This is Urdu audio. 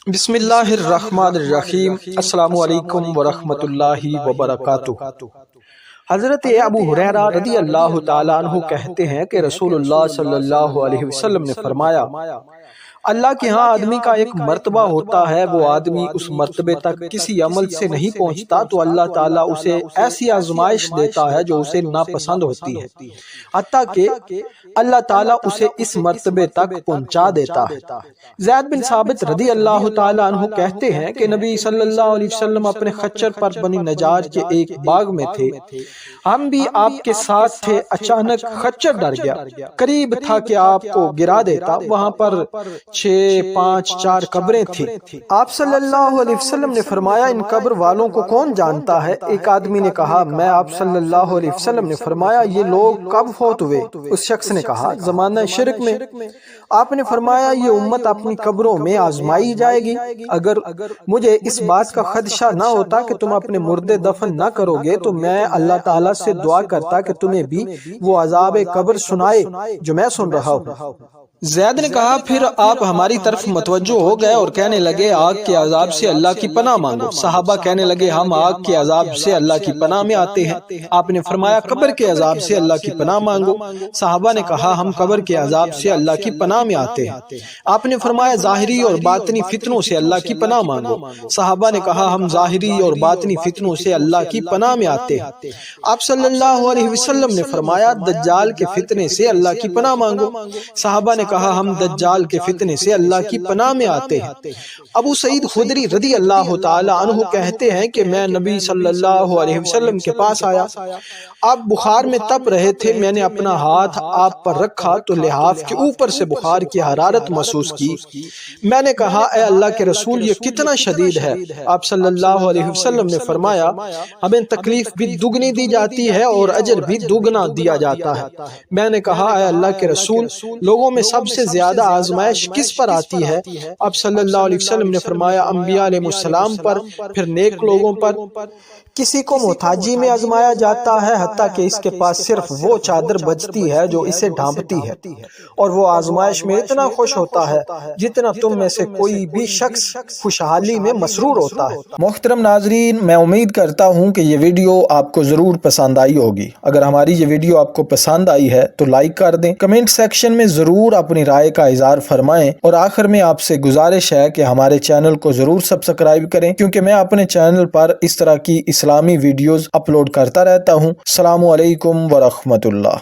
بسم اللہ الرحمن الرحیم۔ السلام علیکم ورحمۃ اللہ وبرکاتہ۔ حضرت ابو ہریرہ رضی اللہ تعالیٰ عنہ کہتے ہیں کہ رسول اللہ صلی اللہ علیہ وسلم نے فرمایا، اللہ کے ہاں آدمی کا ایک مرتبہ ہوتا ہے، وہ آدمی اس مرتبے تک کسی عمل سے نہیں پہنچتا تو اللہ تعالیٰ اسے ایسی آزمائش دیتا ہے جو اسے ناپسند ہوتی ہے، حتیٰ کہ اللہ تعالیٰ اسے اس مرتبے تک پہنچا دیتا ہے۔ زید بن ثابت رضی اللہ تعالیٰ عنہ کہتے ہیں کہ نبی صلی اللہ علیہ وسلم اپنے خچر پر بنی نجار کے ایک باغ میں تھے، ہم بھی آپ کے ساتھ تھے۔ اچانک خچر ڈر گیا، قریب تھا کہ آپ کو گرا دیتا۔ وہاں پر 6 5 4 قبریں تھیں۔ آپ صلی اللہ علیہ وسلم نے فرمایا، ان قبر والوں کو کون جانتا ہے؟ ایک آدمی نے کہا، میں۔ آپ صلی اللہ علیہ وسلم نے فرمایا، یہ لوگ کب فوت ہوئے؟ اس شخص نے کہا، زمانہ شرک میں۔ آپ نے فرمایا، یہ امت اپنی قبروں میں آزمائی جائے گی۔ اگر مجھے اس بات کا خدشہ نہ ہوتا کہ تم اپنے مردے دفن نہ کرو گے تو میں اللہ تعالیٰ سے دعا کرتا کہ تمہیں بھی وہ عذاب قبر سنائے جو میں سن رہا ہوں۔ زید نے کہا، پھر آپ ہماری طرف متوجہ ہو گئے اور کہنے لگے، آگ کے عذاب سے اللہ کی پناہ مانگو۔ صحابہ کہنے لگے، ہم آگ کے عذاب سے اللہ کی پناہ میں آتے ہیں۔ آپ نے فرمایا، قبر کے عذاب سے اللہ کی پناہ مانگو۔ صحابہ نے کہا، ہم قبر کے عذاب سے اللہ کی پناہ میں آتے ہیں۔ آپ نے فرمایا، ظاہری اور باطنی فتنوں سے اللہ کی پناہ مانگو۔ صحابہ نے کہا، ہم ظاہری اور باطنی فتنوں سے اللہ کی پناہ میں آتے ہیں۔ آپ صلی اللہ علیہ وسلم نے فرمایا، دجال کے فتنے سے اللہ کی پناہ مانگو۔ صحابہ نے کہا، ہم دجال کے فتنے سے اللہ کی پناہ میں آتے ہیں۔ ابو سعید خدری رضی اللہ تعالی عنہ کہتے ہیں کہ میں نبی صلی اللہ علیہ وسلم کے پاس آیا، آپ بخار میں تپ رہے تھے۔ میں نے اپنا ہاتھ آپ پر رکھا تو لحاف کے اوپر سے بخار کی حرارت محسوس کی۔ میں نے کہا، اے اللہ کے رسول، یہ کتنا شدید ہے؟ آپ صلی اللہ علیہ وسلم نے فرمایا، ہمیں تکلیف بھی دگنی دی جاتی ہے اور اجر بھی دگنا دیا جاتا ہے۔ میں نے کہا، اے اللہ کے رسول، لوگوں میں سب سے زیادہ آزمائش کس پر آتی ہے؟ آپ صلی اللہ علیہ وسلم نے فرمایا، انبیاء علیہ السلام پر، پھر نیک لوگوں پر۔ کسی کو محتاجی میں آزمایا جاتا ہے، حتیٰ کہ اس کے پاس صرف وہ چادر بچتی ہے جو اسے ڈھانپتی ہے، اور وہ آزمائش میں اتنا خوش ہوتا ہے جتنا تم میں سے کوئی بھی شخص خوشحالی میں مسرور ہوتا ہے۔ محترم ناظرین، میں امید کرتا ہوں کہ یہ ویڈیو آپ کو ضرور پسند آئی ہوگی۔ اگر ہماری یہ ویڈیو آپ کو پسند آئی ہے تو لائک کر دیں، کمنٹ سیکشن میں ضرور اپنی رائے کا اظہار فرمائیں، اور آخر میں آپ سے گزارش ہے کہ ہمارے چینل کو ضرور سبسکرائب کریں، کیونکہ میں اپنے چینل پر اس طرح کی اسلامی ویڈیوز اپلوڈ کرتا رہتا ہوں۔ السلام علیکم ورحمۃ اللہ۔